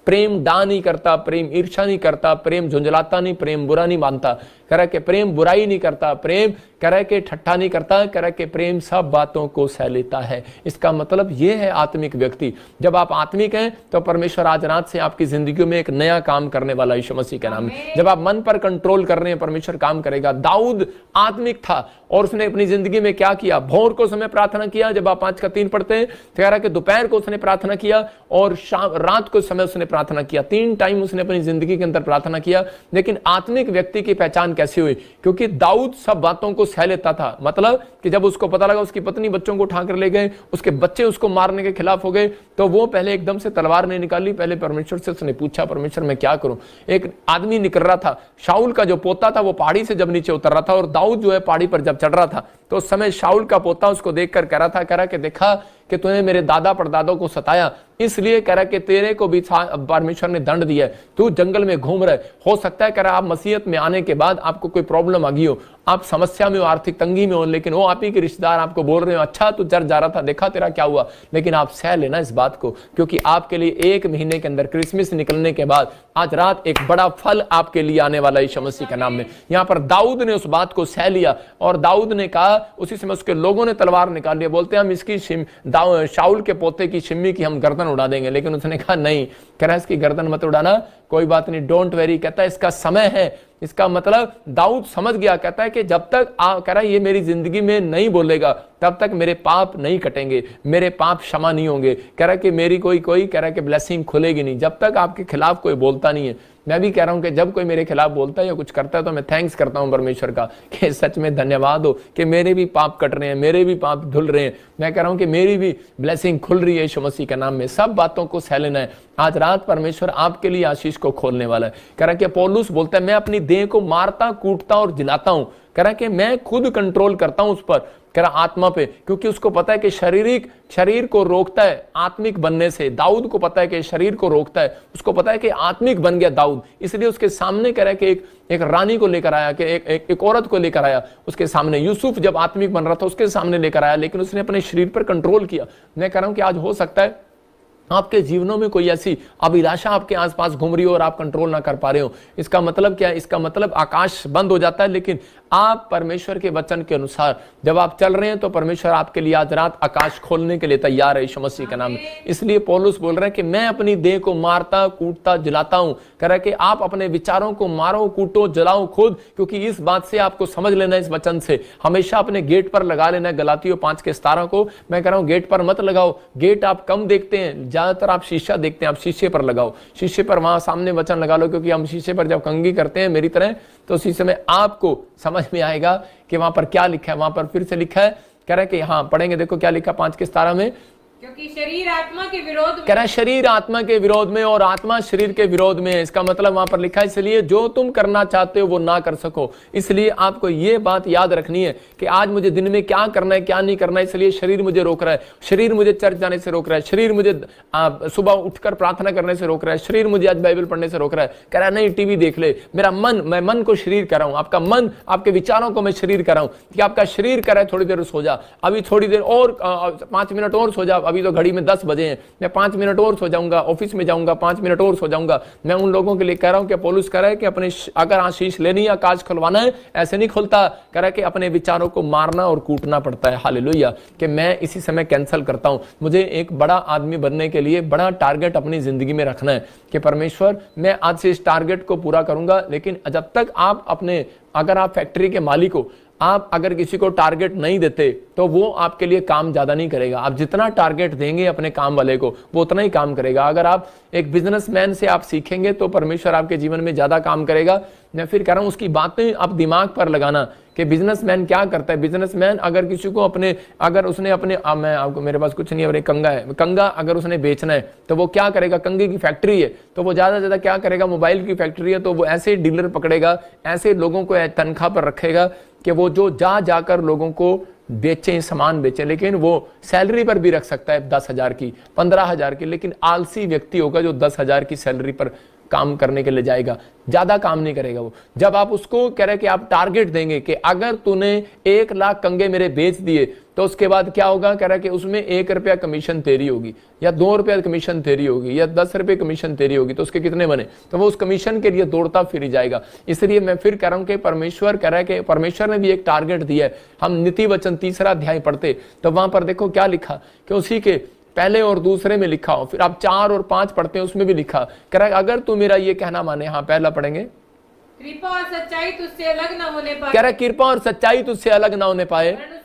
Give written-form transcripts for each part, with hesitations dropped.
प्रेम डा नहीं करता, प्रेम ईर्ष्या नहीं करता, प्रेम झुंझलाता नहीं, प्रेम बुरा नहीं मानता, कह रहा कि प्रेम बुराई नहीं करता, प्रेम कह रहा कि ठट्ठा नहीं करता, कह रहा कि प्रेम सब बातों को सह लेता है। इसका मतलब ये है आत्मिक व्यक्ति। जब आप आत्मिक हैं तो परमेश्वर आज रात से आपकी जिंदगी में एक नया काम करने वाला यीशु मसीह के नाम में। जब आप मन पर कंट्रोल कर रहे हैं, परमेश्वर काम करेगा। दाऊद आत्मिक था और उसने अपनी जिंदगी में क्या किया? भोर को समय प्रार्थना किया, जब आप 5 का 3 पढ़ते हैं, तो कह रहा कि दोपहर को उसने प्रार्थना किया और शाम रात को समय उसने प्रार्थना किया। 3 टाइम उसने अपनी जिंदगी के अंदर प्रार्थना किया। लेकिन आत्मिक व्यक्ति की पहचान कैसे हुई? क्योंकि दाऊद सब बातों को सह लेता था। मतलब कि जब उसको पता लगा उसकी पत्नी बच्चों को उठाकर ले गए, उसके बच्चे उसको मारने के खिलाफ हो गए, तो वो पहले एकदम से तलवार नहीं निकाली, पहले परमेश्वर से उसने पूछा, परमेश्वर मैं क्या करूं? एक आदमी निकल रहा था, शाऊल का जो पोता था वो पहाड़ी से जब नीचे उतर रहा था और दाऊद जो है पहाड़ी पर जब चढ़ रहा था, तो उस समय शाऊल का पोता उसको देखकर कह रहा कि देखा कि तूने मेरे दादा परदादों को सताया, इसलिए कह रहा कि तेरे को भी परमेश्वर ने दंड दिया है, तू जंगल में घूम रहा है। हो सकता है कह रहा आप मसीहत में आने के बाद आपको कोई प्रॉब्लम आ गई हो, आप समस्या में हो, आर्थिक तंगी में हो, लेकिन वो आप ही के रिश्तेदार आपको बोल रहे हो अच्छा तू चर्च जा रहा था, देखा तेरा क्या हुआ। लेकिन आप सह लेना इस बात को, क्योंकि आपके लिए 1 महीने के अंदर क्रिसमस निकलने के बाद आज रात एक बड़ा फल आपके लिए आने वाला यीशु मसीह के नाम में। यहाँ पर दाऊद ने उस बात को सह लिया और दाऊद ने कहा, उसी समय उसके लोगों ने तलवार निकाल लिया, बोलते हम इसकी शाऊल के पोते की शिम्मी की हम गर्दन उड़ा देंगे। लेकिन उसने कहा नहीं, कह रहा इसकी गर्दन मत उड़ाना, कोई बात नहीं, डोंट वेरी, कहता है इसका समय है। इसका मतलब दाऊद समझ गया, कहता है कि जब तक कह रहा ये मेरी जिंदगी में नहीं बोलेगा तब तक मेरे पाप नहीं कटेंगे, मेरे पाप क्षमा नहीं होंगे, कह रहा कि मेरी कोई कह रहा कि ब्लेसिंग खुलेगी नहीं जब तक आपके खिलाफ कोई बोलता नहीं है। मैं भी कह रहा हूं कि जब कोई मेरे खिलाफ बोलता है या कुछ करता है तो मैं थैंक्स करता हूं परमेश्वर का कि सच में धन्यवाद हो कि मेरे भी पाप कट रहे हैं, मेरे भी पाप धुल रहे हैं। मैं कह रहा हूं कि मेरी भी ब्लेसिंग खुल रही है यीशु मसीह के नाम में। सब बातों को सह लेना है। आज रात परमेश्वर आपके लिए आशीष को खोलने वाला है। कह रहा कि पौलुस बोलता है मैं अपनी देह को मारता, कूटता और जिलाता हूं। कह रहा कि मैं खुद कंट्रोल करता हूं उस पर, कह रहा आत्मा पे, क्योंकि उसको पता है कि शरीर को रोकता है आत्मिक बनने से। दाऊद को पता है कि शरीर को रोकता है, उसको पता है कि आत्मिक बन गया दाऊद, इसलिए उसके सामने कह रहा है कि एक रानी को लेकर आया, कि एक औरत को लेकर आया उसके सामने। यूसुफ जब आत्मिक बन रहा था उसके सामने लेकर आया, लेकिन उसने अपने शरीर पर कंट्रोल किया। मैं कह रहा हूं कि आज हो सकता है आपके जीवनों में कोई ऐसी अभिलाषा आपके आसपास घूम रही हो और आप कंट्रोल ना कर पा रहे हो। इसका मतलब क्या है? इसका मतलब आकाश बंद हो जाता है, लेकिन आप परमेश्वर के वचन के अनुसार जब आप चल रहे हैं तो परमेश्वर आपके लिए आज रात आकाश खोलने के लिए तैयार है यीशु मसीह का नाम। इसलिए पौलुस बोल रहे हैं कि मैं अपनी देह को मारता, कूटता, जलाता हूं। कह रहा है कि आप अपने विचारों को मारो, कूटो, जलाओ खुद, क्योंकि इस बात से आपको समझ लेना है, इस वचन से हमेशा अपने गेट पर लगा लेना है। गलातियों 5:17 को मैं कह रहा हूं गेट पर मत लगाओ। गेट आप कम देखते हैं, ज्यादातर आप शीशा देखते हैं, आप शीशे पर लगाओ। शीशे पर वहां सामने वचन लगा लो, क्योंकि हम शीशे पर जब कंघी करते हैं मेरी तरह, तो उसी समय आपको समझ में आएगा कि वहां पर क्या लिखा है। वहां पर फिर से लिखा है, कह रहा है कि हाँ पढ़ेंगे, देखो क्या लिखा 5:17 में, क्योंकि शरीर आत्मा के विरोध में, कह रहा है शरीर आत्मा के विरोध में और आत्मा शरीर के विरोध में है। इसका मतलब वहां पर लिखा है इसलिए जो तुम करना चाहते हो वो ना कर सको। इसलिए आपको ये बात याद रखनी है कि आज मुझे दिन में क्या करना है क्या नहीं करना है, इसलिए शरीर मुझे रोक रहा है, शरीर मुझे चर्च जाने से रोक रहा है, शरीर मुझे सुबह उठकर प्रार्थना करने से रोक रहा है, शरीर मुझे आज बाइबल पढ़ने से रोक रहा है। कह रहा है नहीं टीवी देख ले, मेरा मन, मैं मन को शरीर कर रहा हूं, आपका मन, आपके विचारों को मैं शरीर कर रहा हूं। कि आपका शरीर कह रहा है थोड़ी देर सो जा, अभी थोड़ी देर और 5 मिनट और सो जा, अभी तो घड़ी में 10 बजे हैं, मैं 5 मिनट और सो जाऊंगा, ऑफिस में जाऊंगा 5 मिनट और सो जाऊंगा। मैं उन लोगों के लिए कह रहा हूं कि पौलुस कह रहा है कि अपने अगर आशीष लेनी है, आकाश खुलवाना है, ऐसे नहीं खुलता। कह रहा है कि अपने विचारों को मारना और कूटना पड़ता है। हालेलुया। कि मैं इसी समय कैंसिल करता हूं, मुझे एक बड़ा आदमी बनने के लिए बड़ा टारगेट अपनी जिंदगी में रखना है कि परमेश्वर मैं आज से इस टारगेट को पूरा करूंगा। लेकिन जब तक आप अपने, अगर आप फैक्ट्री के मालिक हो, आप अगर किसी को टारगेट नहीं देते तो वो आपके लिए काम ज्यादा नहीं करेगा। आप जितना टारगेट देंगे अपने काम वाले को वो उतना ही काम करेगा। अगर आप एक बिजनेसमैन से आप सीखेंगे तो परमेश्वर आपके जीवन में ज्यादा काम करेगा। मैं फिर कह रहा हूं उसकी बातें आप दिमाग पर लगाना कि बिजनेसमैन क्या करता है। बिजनेसमैन अगर किसी को अपने, अगर उसने अपने, मैं आपको, मेरे पास कुछ नहीं है, कंगा है, कंगा अगर उसने बेचना है तो वो क्या करेगा, कंगे की फैक्ट्री है तो वो ज्यादा से ज्यादा क्या करेगा, मोबाइल की फैक्ट्री है तो वो ऐसे डीलर पकड़ेगा, ऐसे लोगों को तनख्वाह पर रखेगा कि वो जो जाकर लोगों को बेचें, सामान बेचें। लेकिन वो सैलरी पर भी रख सकता है 10,000 की, 15,000 की, लेकिन आलसी व्यक्ति होगा जो 10,000 की सैलरी पर काम करने के लिए जाएगा, ज्यादा काम नहीं करेगा वो। जब आप उसको कह रहे कि आप टारगेट देंगे कि अगर तूने 1 लाख कंगे मेरे बेच दिए तो उसके बाद क्या होगा, कह रहा कि उसमें 1 रुपया कमीशन तेरी होगी या 2 रुपया कमीशन तेरी होगी या 10 रुपये कमीशन तेरी होगी, तो उसके कितने बने, तो वो उस कमीशन के लिए दौड़ता फिर जाएगा। इसलिए मैं फिर कह रहा हूं कि परमेश्वर कह रहा है कि परमेश्वर ने भी एक टारगेट दिया है। हम नीति वचन 3रा अध्याय पढ़ते तो वहां पर देखो क्या लिखा कि उसी के पहले और दूसरे में लिखा हो, फिर आप 4 और 5 पढ़ते हैं उसमें भी लिखा, कह रहा है अगर तू मेरा ये कहना माने, हाँ पहला पढ़ेंगे, कृपा और सच्चाई तुझसे अलग न होने पाए, कह रहा है कृपा और सच्चाई तुझसे अलग ना होने पाए, वरन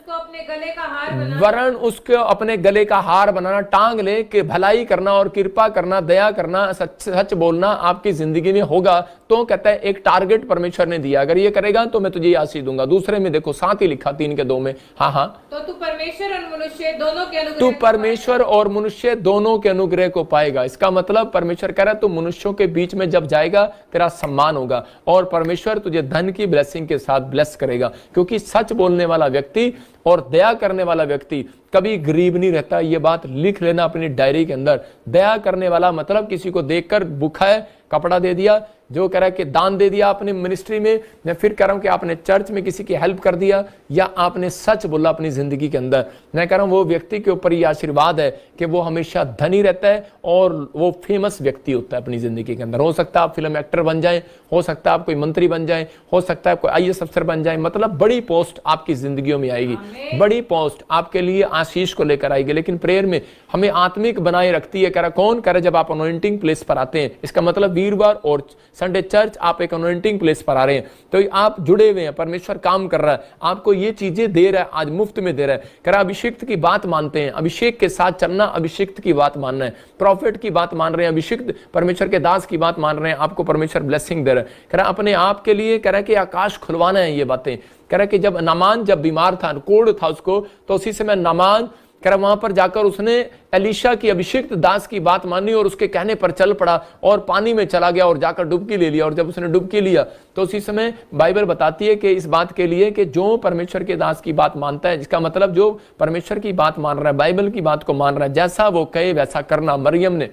उसको अपने गले का हार बनाना, टांग ले कि भलाई करना और कृपा करना, दया करना, सच बोलना आपकी जिंदगी में होगा। तो कहता है एक टारगेट परमेश्वर ने दिया, अगर ये करेगा तो मैं तुझे ये आशीष दूंगा। दूसरे में देखो साथ ही लिखा 3 के 2 में, हाँ तो तू परमेश्वर और मनुष्य दोनों के अनुग्रह, तू परमेश्वर और मनुष्य दोनों के अनुग्रह को पाएगा। इसका मतलब परमेश्वर कह रहा है तू मनुष्यों के बीच में जब जाएगा तेरा सम्मान होगा और परमेश्वर तुझे धन की ब्लेसिंग के साथ ब्लेस करेगा, क्योंकि सच बोलने वाला व्यक्ति और दया करने वाला व्यक्ति कभी गरीब नहीं रहता। ये बात लिख लेना अपनी डायरी के अंदर। दया करने वाला मतलब किसी को देखकर भूखा है कपड़ा दे दिया, जो कह रहा है कि दान दे दिया अपनी मिनिस्ट्री में, मैं फिर कह रहा हूं कि आपने चर्च में किसी की हेल्प कर दिया या आपने सच बोला अपनी जिंदगी के अंदर, मैं कह रहा हूं वो व्यक्ति के ऊपर ये आशीर्वाद है कि वो हमेशा धनी रहता है और वो फेमस व्यक्ति होता है अपनी जिंदगी के अंदर। हो सकता है आप फिल्म एक्टर बन जाए, हो सकता है आप कोई मंत्री बन जाए, हो सकता है कोई IAS अफसर बन जाए, मतलब बड़ी पोस्ट आपकी जिंदगियों में आएगी, बड़ी पोस्ट आपके लिए आशीष को लेकर आएगी। लेकिन प्रेयर में हमें आत्मिक बनाए रखती है। कह रहा कौन, कह रहा जब आप अनॉइंटिंग प्लेस पर आते हैं, इसका मतलब वीरवार और संडे चर्च आप एक अनॉइंटिंग प्लेस पर आ रहे हैं तो आप जुड़े हुए हैं, परमेश्वर काम कर रहा है, आपको ये चीजें दे रहा है, आज मुफ्त में दे रहा है। कह रहा अभिषिक्त की बात मानते हैं, अभिषेक के साथ चलना, अभिषिक्त की बात मानना है, प्रॉफिट की बात मान रहे हैं, अभिषिक्त परमेश्वर के दास की बात मान रहे हैं, आपको परमेश्वर ब्लेसिंग दे रहा है। कह रहा अपने आप के लिए कह रहा है कि आकाश खुलवाना है ये बातें। कह रहा कि जब नामान जब बीमार था, कोढ़ था उसको, तो उसी समय नामान कह रहा वहां पर जाकर उसने एलीशा की अभिषिक्त दास की बात मानी और उसके कहने पर चल पड़ा और पानी में चला गया और जाकर डुबकी ले लिया। और जब उसने डुबकी लिया तो उसी समय बाइबल बताती है कि इस बात के लिए कि जो परमेश्वर के दास की बात मानता है, जिसका मतलब जो परमेश्वर की बात मान रहा है, बाइबल की बात को मान रहा है, जैसा वो कहे वैसा करना। मरियम ने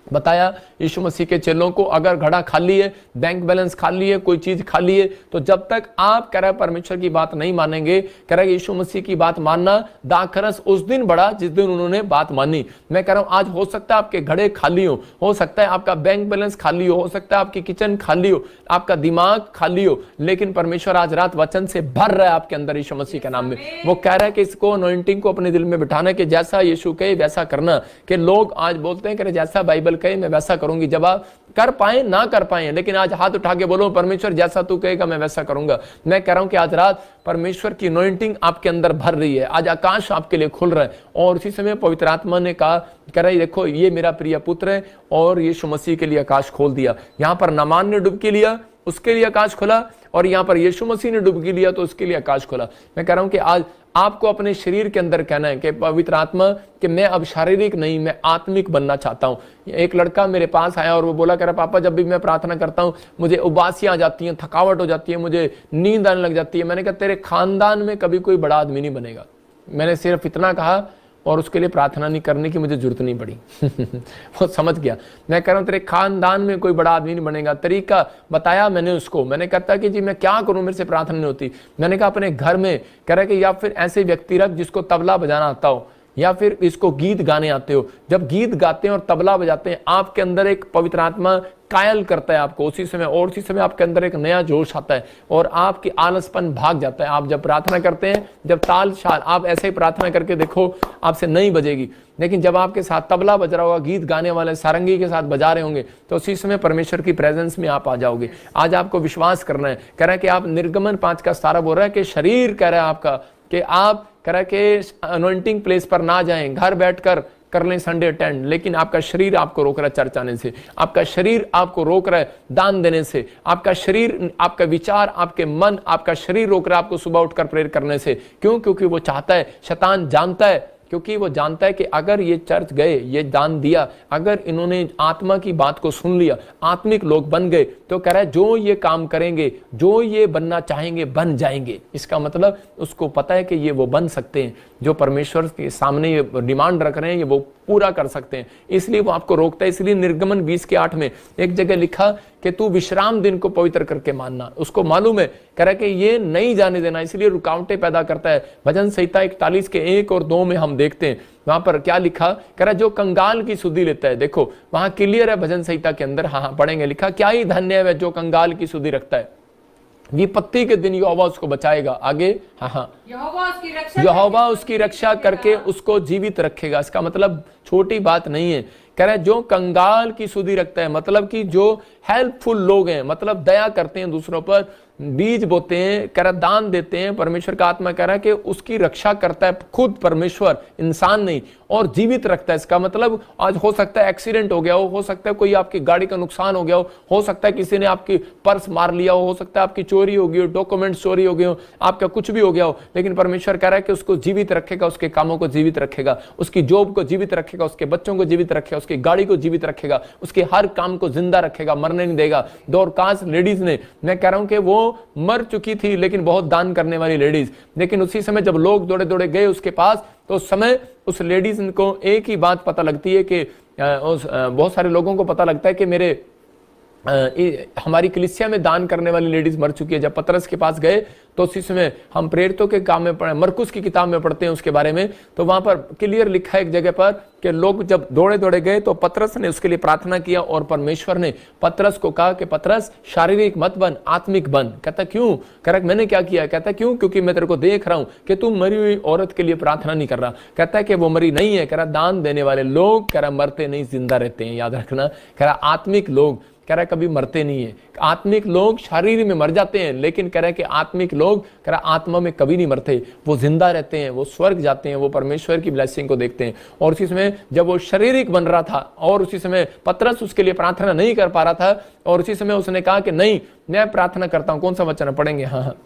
बताया यीशु मसीह के चेलों को, अगर घड़ा खाली है, बैंक बैलेंस खाली है, कोई चीज खाली है, तो जब तक आप कह रहे परमेश्वर की बात नहीं मानेंगे, कह रहे यीशु मसीह की बात मानना दाखरस उस दिन बढ़ा जिस दिन उन्होंने बात मानी। मैं कह रहा हूं आज हो सकता है आपके घड़े खाली हो सकता है आपका बैंक बैलेंस खाली हो सकता है आपकी किचन खाली हो, आपका दिमाग खाली हो, लेकिन परमेश्वर आज रात वचन से भर रहा है आपके अंदर यीशु मसीह के नाम में। वो कह रहा है कि इसको अनॉइंटिंग को अपने दिल में बिठाना कि जैसा यीशु कहे वैसा करना। कि लोग आज बोलते हैं कि जैसा बाइबल कहे मैं वैसा करूंगी, जब आप कर पाए ना कर पाए, लेकिन आज हाथ उठा के बोलो परमेश्वर जैसा तू कहेगा मैं वैसा करूंगा। मैं कह रहा हूं कि आज रात परमेश्वर की अनॉइंटिंग आपके अंदर भर रही है, आज आकाश आपके लिए खुल रहा है। और उसी समय पवित्र आत्मा ने कहा, कह रहा है देखो ये मेरा प्रिय पुत्र है, और यीशु मसीह के लिए आकाश खोल दिया। यहां पर नामान ने डुबकी लिया, उसके लिए आकाश खुला, और यहां पर यीशु मसीह ने डुबकी लिया तो उसके लिए आकाश खुला। मैं कह रहा हूं कि आज आपको अपने शरीर के अंदर कहना है कि पवित्र आत्मा कि मैं अब शारीरिक नहीं, मैं आत्मिक बनना चाहता हूं। एक लड़का मेरे पास आया और वो बोला, कह रहा पापा जब भी मैं प्रार्थना करता हूं मुझे उबासियां आ जाती हैं, थकावट हो जाती है, मुझे नींद आने लग जाती है। मैंने कहा तेरे खानदान में कभी कोई बड़ा आदमी नहीं बनेगा। मैंने सिर्फ इतना कहा और उसके लिए प्रार्थना नहीं करने की मुझे जरूरत नहीं पड़ी। वो समझ गया। मैं कह रहा हूं तेरे खानदान में कोई बड़ा आदमी नहीं बनेगा। तरीका बताया मैंने उसको। मैंने कहता कि जी मैं क्या करूं, मेरे से प्रार्थना नहीं होती। मैंने कहा अपने घर में कह रहा कि या फिर ऐसे व्यक्ति रख जिसको तबला बजाना आता हो, या फिर इसको गीत गाने आते हो। जब गीत गाते हैं और तबला बजाते हैं आपके अंदर एक पवित्र आत्मा कायल करता है आपको उसी समय, और उसी समय आपके अंदर एक नया जोश आता है और आपकी आलसपन भाग जाता है। आप जब प्रार्थना करते हैं, जब ताल शाल, आप ऐसे ही प्रार्थना करके देखो आपसे नहीं बजेगी, लेकिन जब आपके साथ तबला बज रहा होगा, गीत गाने वाले सारंगी के साथ बजा रहे होंगे, तो उसी समय परमेश्वर की प्रेजेंस में आप आ जाओगे। आज आपको विश्वास करना है। कह रहा है कि आप निर्गमन 5:17 बोल रहा है कि शरीर कह रहा है आपका कि आप कह रहा है कि अनॉइंटिंग प्लेस पर ना जाएं, घर बैठकर कर लें संडे अटेंड, लेकिन आपका शरीर आपको रोक रहा है चर्च आने से, आपका शरीर आपको रोक रहा है दान देने से, आपका शरीर, आपका विचार, आपके मन, आपका शरीर रोक रहा है आपको सुबह उठकर प्रेयर करने से। क्यों? क्योंकि वो चाहता है, शैतान जानता है, क्योंकि वो जानता है कि अगर ये चर्च गए, ये दान दिया, अगर इन्होंने आत्मा की बात को सुन लिया, आत्मिक लोग बन गए, तो कह रहा है जो ये काम करेंगे, जो ये बनना चाहेंगे बन जाएंगे। इसका मतलब उसको पता है कि ये वो बन सकते हैं, जो परमेश्वर के सामने ये डिमांड रख रहे हैं ये वो पूरा कर सकते हैं, इसलिए वो आपको रोकता है। इसलिए निर्गमन 20:8 में एक जगह लिखा कि तू विश्राम दिन को पवित्र करके मानना। उसको मालूम है, कह रहा कि ये नहीं जाने देना, इसलिए रुकावटें पैदा करता है। भजन संहिता 41 के 1 और 2 में हम देखते हैं, वहां पर क्या लिखा, कह रहा जो कंगाल की सुधि लेता है। देखो वहां क्लियर है भजन संहिता के अंदर, हाँ पढ़ेंगे, लिखा क्या ही धन्य है जो कंगाल की सुधि रखता है, विपत्ति के दिन यहोवा उसको बचाएगा। आगे हाँ यहोवा उसकी रक्षा करके उसको जीवित रखेगा। इसका मतलब छोटी बात नहीं है, कह रहे जो कंगाल की सुधि रखता है, मतलब कि जो हेल्पफुल लोग हैं, मतलब दया करते हैं दूसरों पर, बीज बोते हैं, कह रहा दान देते हैं, परमेश्वर का आत्मा कह रहा है कि उसकी रक्षा करता है खुद परमेश्वर, इंसान नहीं, और जीवित रखता है। इसका मतलब आज हो सकता है एक्सीडेंट हो गया हो सकता है कोई आपकी गाड़ी का नुकसान हो गया हो सकता है किसी ने आपकी पर्स मार लिया हो सकता है आपकी चोरी हो गई हो, डॉक्यूमेंट्स चोरी हो गए हो, आपका कुछ भी हो गया हो, लेकिन परमेश्वर कह रहा है कि उसको जीवित रखेगा, उसके कामों को जीवित रखेगा, उसकी जॉब को जीवित रखेगा, उसके बच्चों को जीवित रखेगा, उसकी गाड़ी को जीवित रखेगा, उसके हर काम को जिंदा रखेगा, मरने नहीं देगा। दोरकास लेडीज ने, मैं कह रहा हूं कि वो मर चुकी थी लेकिन बहुत दान करने वाली लेडीज, लेकिन उसी समय जब लोग दौड़े दौड़े गए उसके पास, तो उस समय उस लेडीज को एक ही बात पता लगती है कि बहुत सारे लोगों को पता लगता है कि मेरे हमारी कलीसिया में दान करने वाली लेडीज मर चुकी है। जब पतरस के पास गए तो उसी समय हम प्रेरितों के काम में पढ़े, मरकुस की किताब में पढ़ते हैं उसके बारे में, तो वहां पर क्लियर लिखा है एक जगह पर कि लोग जब दौड़े दौड़े गए तो पतरस ने उसके लिए प्रार्थना किया और परमेश्वर ने पतरस को कहा कि पतरस शारीरिक मत बन, आत्मिक बन। कहता क्यों? कह रहा मैंने क्या किया? कहता क्यों? क्योंकि मैं तेरे को देख रहा हूं कि तू मरी हुई औरत के लिए प्रार्थना नहीं कर रहा। कहता है कि वो मरी नहीं है, कह रहा दान देने वाले लोग, कह रहा मरते नहीं जिंदा रहते हैं, याद रखना। कह रहा आत्मिक लोग, कह रहा है कभी मरते नहीं है। आत्मिक लोग शरीर में मर जाते हैं, लेकिन कह रहा है कि आत्मिक लोग, कह रहा आत्मा में कभी नहीं मरते, वो जिंदा रहते हैं, वो स्वर्ग जाते हैं, वो परमेश्वर की ब्लेसिंग को देखते हैं। और उसी समय जब वो शारीरिक बन रहा था और उसी समय पतरस उसके लिए प्रार्थना नहीं कर पा रहा था, और उसी समय उसने कहा कि नहीं मैं प्रार्थना करता हूं। कौन सा वचन पढ़ेंगे? हाँ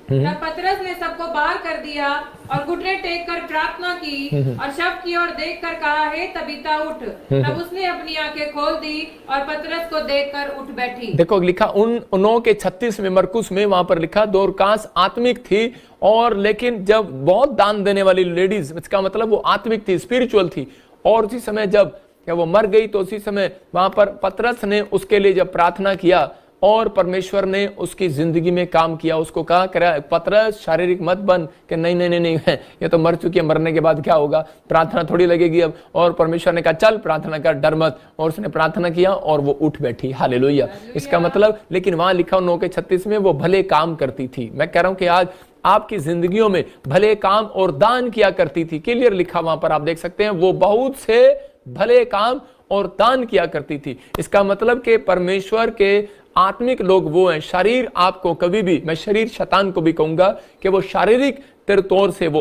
तब पतरस ने सबको बाहर कर दिया और घुटने टेक कर प्रार्थना की और शव की ओर देख कर कहा, हे तबीता उठ। तब उसने अपनी आंखें खोल दी और पतरस को देखकर उठ बैठी। देखो लिखा उन 9 के 36 में, मरकुस में, वहां पर लिखा दोरकास आत्मिक थी, और लेकिन जब बहुत दान देने वाली लेडीज, इसका मतलब वो आत्मिक थी, स्पिरिचुअल थी, और उसी समय जब वो मर गई तो उसी समय वहां पर पतरस ने उसके लिए जब प्रार्थना किया और परमेश्वर ने उसकी जिंदगी में काम किया। उसको कहा कर पतरस शारीरिक मत बन, कि नहीं नहीं नहीं ये तो मर चुकी है, मरने के बाद क्या होगा, प्रार्थना थोड़ी लगेगी अब। और परमेश्वर ने कहा चल प्रार्थना कर, डर मत, और उसने प्रार्थना किया और वो उठ बैठी। हालेलुया। इसका मतलब, लेकिन वहां लिखा 9 के 36 में वो भले काम करती थी। मैं कह रहा हूं कि आज आपकी जिंदगियों में भले काम और दान किया करती थी। क्लियर लिखा वहां पर, आप देख सकते हैं, वो बहुत से भले काम और दान किया करती थी। इसका मतलब कि परमेश्वर के आत्मिक लोग वो हैं। शरीर आपको कभी भी, मैं शरीर शैतान को भी कहूंगा कि वो शारीरिक तौर से वो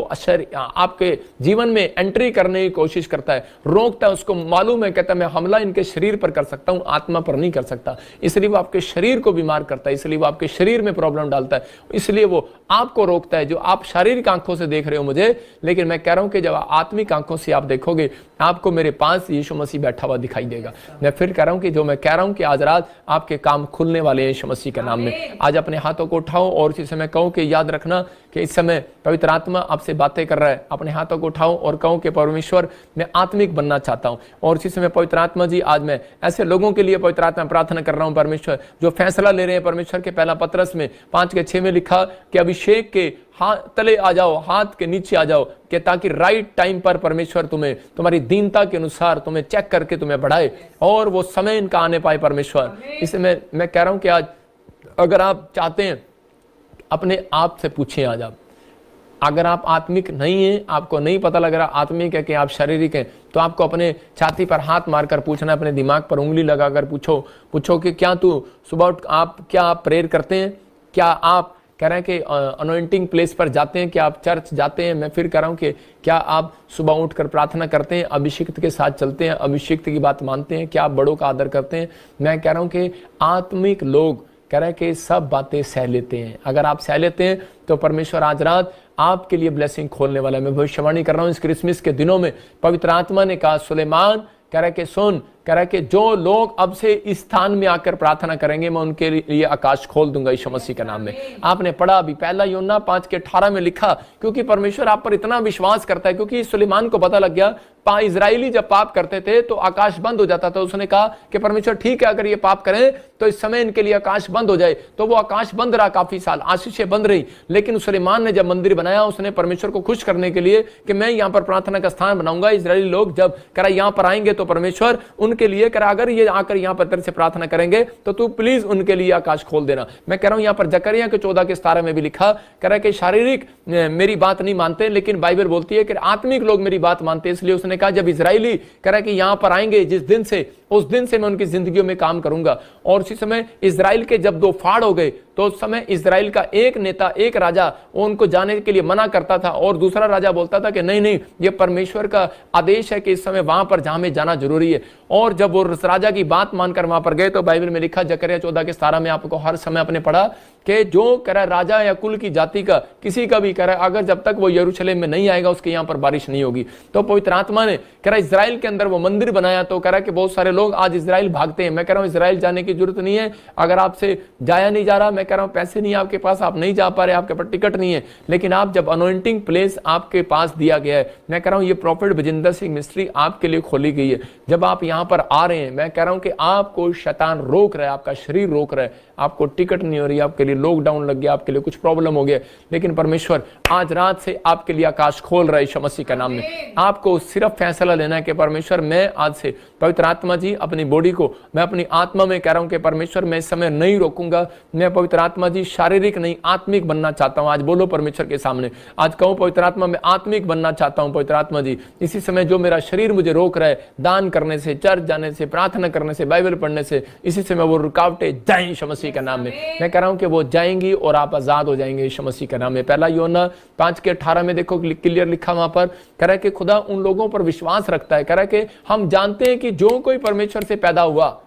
आपके जीवन में एंट्री करने की कोशिश करता है, रोकता है। उसको मालूम है, कहता है मैं हमला इनके शरीर पर कर सकता हूं, आत्मा पर नहीं कर सकता। इसलिए वो आपके शरीर को बीमार करता है, इसलिए वो आपके शरीर में प्रॉब्लम डालता है, इसलिए वो आपको रोकता है। जो आप शारीरिक आंखों से देख रहे हो मुझे, लेकिन मैं कह रहा हूं कि जब आत्मिक आंखों से आप देखोगे, आपको मेरे पास यीशु मसीह बैठा हुआ दिखाई देगा। मैं फिर कह रहा हूं कि जो मैं कह रहा हूं कि आज रात आपके काम खुलने वाले हैं यीशु मसीह के नाम में। आज अपने हाथों को उठाओ और इसी समय कहो कि याद रखना कि इस समय पवित्र आत्मा आपसे बातें कर रहा है। अपने हाथों को उठाओ और कहो कि परमेश्वर मैं आत्मिक बनना चाहता हूं। और इसी समय पवित्र आत्मा जी, आज मैं ऐसे लोगों के लिए पवित्र आत्मा प्रार्थना कर रहा हूं परमेश्वर, जो फैसला ले रहे हैं परमेश्वर के। पहला पतरस में 5 के 6 में लिखा कि अभिषेक के हाथ तले आ जाओ, हाथ के नीचे आ जाओ, कि ताकि राइट टाइम पर परमेश्वर तुम्हें तुम्हारी दीनता के अनुसार तुम्हें चेक करके तुम्हें बढ़ाए और वो समय इनका आने पाए परमेश्वर। इसमें मैं कह रहा हूं कि आज अगर आप चाहते हैं, अपने आप से पूछें आज आप, अगर आप आत्मिक नहीं हैं, आपको नहीं पता लग रहा आत्मिक है कि आप शारीरिक हैं, तो आपको अपने छाती पर हाथ मारकर पूछना, अपने दिमाग पर उंगली लगाकर पूछो कि क्या तू सुबह क्या आप प्रेयर करते हैं? क्या आप कह रहे हैं कि अनॉइंटिंग प्लेस पर जाते हैं? क्या आप चर्च जाते हैं? मैं फिर कह रहा हूं कि क्या आप सुबह उठकर प्रार्थना करते हैं? अभिषिक्त के साथ चलते हैं? अभिषिक्त की बात मानते हैं? क्या आप बड़ों का आदर करते हैं? मैं कह रहा हूं कि आत्मिक लोग कह रहे हैं कि सब बातें सह लेते हैं। अगर आप सह लेते हैं तो परमेश्वर आज रात आपके लिए ब्लेसिंग खोलने वाला है। मैं भविष्यवाणी कर रहा हूं, इस क्रिसमस के दिनों में पवित्र आत्मा ने कहा, सुलेमान कह रहा है कि सुन, कह रहा है कि जो लोग अब से इस स्थान में आकर प्रार्थना करेंगे मैं उनके लिए आकाश खोल दूंगा यीशु मसीह के नाम में। आपने पढ़ा अभी पहला यूहन्ना 5:18 में लिखा, क्योंकि परमेश्वर आप पर इतना विश्वास करता है, क्योंकि सुलेमान को पता लग गया इजराइली जब पाप करते थे तो आकाश बंद हो जाता था। उसने कहा कि परमेश्वर ठीक है, अगर ये पाप करें तो इस समय इनके लिए आकाश बंद हो जाए। तो वो आकाश बंद रहा काफी साल, आशीषें बंद रही। लेकिन सुलेमान ने जब मंदिर बनाया, उसने परमेश्वर को खुश करने के लिए कि मैं यहाँ पर प्रार्थना का स्थान बनाऊंगा, इजरायली लोग जब करा यहाँ पर आएंगे तो परमेश्वर उनके लिए करा अगर ये आकर यहाँ पर तेरे से प्रार्थना करेंगे तो तू प्लीज उनके लिए आकाश खोल देना। मैं कह रहा हूँ यहाँ पर जकरिया के 14:17 में भी लिखा, कह रहा है कि शारीरिक मेरी बात नहीं मानते, लेकिन बाइबल बोलती है कि आत्मिक लोग मेरी बात मानते। इसलिए उसने कहा जब इजरायली कह रहा है कि यहां पर आएंगे जिस दिन से, उस दिन से मैं उनकी जिंदगियों में काम करूंगा। और उसी समय इजराइल के जब 2 फाड़ हो गए तो उस समय इजराइल का एक नेता, एक राजा वो उनको जाने के लिए मना करता था और दूसरा राजा बोलता था कि नहीं नहीं, ये परमेश्वर का आदेश है कि इस समय वहां पर जहां में जाना जरूरी है। और जब वो राजा की बात मानकर वहां पर गए तो बाइबल में लिखा जकरिया 14:17 में आपको हर समय आपने पढ़ा कि जो कह रहा राजा या कुल की जाति का किसी का भी कह रहा अगर जब तक वो यरूशलेम में नहीं आएगा उसके यहाँ पर बारिश नहीं होगी। तो पवित्र आत्मा ने कह रहा इजराइल के अंदर वो मंदिर बनाया। तो कह रहा कि बहुत सारे लोग आज इजराइल भागते हैं। मैं कह रहा हूँ इजराइल जाने की जरूरत नहीं है। अगर आपसे जाया नहीं जा रहा, मैं कह रहा हूँ पैसे नहीं आपके पास, आप नहीं जा पा रहे, आपके पास टिकट नहीं है, लेकिन आप जब अनॉइंटिंग प्लेस आपके पास दिया गया है, मैं कह रहा हूँ ये प्रॉफिट विजेंद्र सिंह मिनिस्ट्री आपके लिए खोली गई है। जब आप यहाँ पर आ रहे हैं, मैं कह रहा हूँ कि आपको शैतान रोक रहा है, आपका शरीर रोक रहा है, आपको टिकट नहीं हो रही, आपके लिए लॉकडाउन लग गया, आपके लिए कुछ प्रॉब्लम हो गया, लेकिन परमेश्वर आज रात से आपके लिए आकाश खोल रहा है यीशु मसीह का नाम में। आपको सिर्फ फैसला लेना है कि परमेश्वर मैं आज से पवित्र आत्मा जी अपनी बॉडी को, मैं अपनी आत्मा में कह रहा हूं कि परमेश्वर मैं इस समय नहीं रोकूंगा। मैं पवित्र आत्मा जी शारीरिक नहीं आत्मिक बनना चाहता हूं। आज बोलो परमेश्वर के सामने, आज कहूं पवित्र आत्मा मैं आत्मिक बनना चाहता हूं। पवित्र आत्मा जी इसी समय जो मेरा शरीर मुझे रोक रहा है दान करने से, चर्च जाने से, प्रार्थना करने से, बाइबल पढ़ने से, इसी समय वो रुकावटें जाएं यीशु मसीह के नाम में। मैं कह रहा हूं कि वो जाएंगी और आप आजाद हो जाएंगे यीशु मसीह के नाम में। पहला यूहन्ना 5:18 में देखो क्लियर लिखा वहां पर, कह रहा है कि खुदा उन लोगों पर विश्वास रखता है। कह रहा है कि हम जानते हैं कि जो कोई परमेश्वर से पैदा हुआ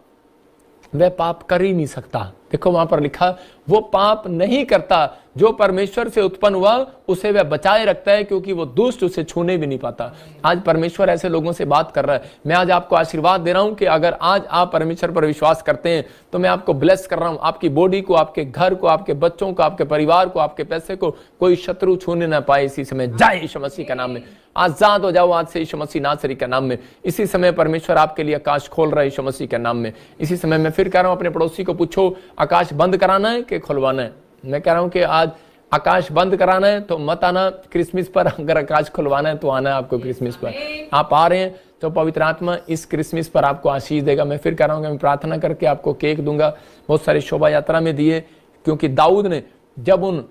वह पाप कर ही नहीं सकता। देखो वहां पर लिखा वो पाप नहीं करता, जो परमेश्वर से उत्पन्न हुआ उसे वह बचाए रखता है, क्योंकि वो दुष्ट उसे छूने भी नहीं पाता। आज परमेश्वर ऐसे लोगों से बात कर रहा है। मैं आज आपको आशीर्वाद दे रहा हूं कि अगर आज आप परमेश्वर पर विश्वास करते हैं तो मैं आपको ब्लेस कर रहा हूं। आपकी बॉडी को, आपके घर को, आपके बच्चों को, आपके परिवार को, आपके पैसे को कोई शत्रु छूने ना पाए। इसी समय जाए यीशु मसीह का नाम में, आजाद हो जाओ आज से यीशु मसीह नासरी का नाम में। इसी समय परमेश्वर आपके लिए आकाश खोल रहा है यीशु मसीह के नाम में। इसी समय मैं फिर कह रहा हूं अपने पड़ोसी को पूछो आकाश बंद कराना है कि खुलवाना है। मैं कह रहा हूं कि आज आकाश बंद कराना है तो मत आना क्रिसमस पर, अगर आकाश खुलवाना है तो आना है आपको क्रिसमस पर। आप आ रहे हैं तो पवित्र आत्मा इस क्रिसमस पर आपको आशीष देगा। मैं फिर कह रहा हूं कि मैं प्रार्थना करके आपको केक दूंगा। बहुत सारी शोभा यात्रा में दिए, क्योंकि दाऊद ने जब उन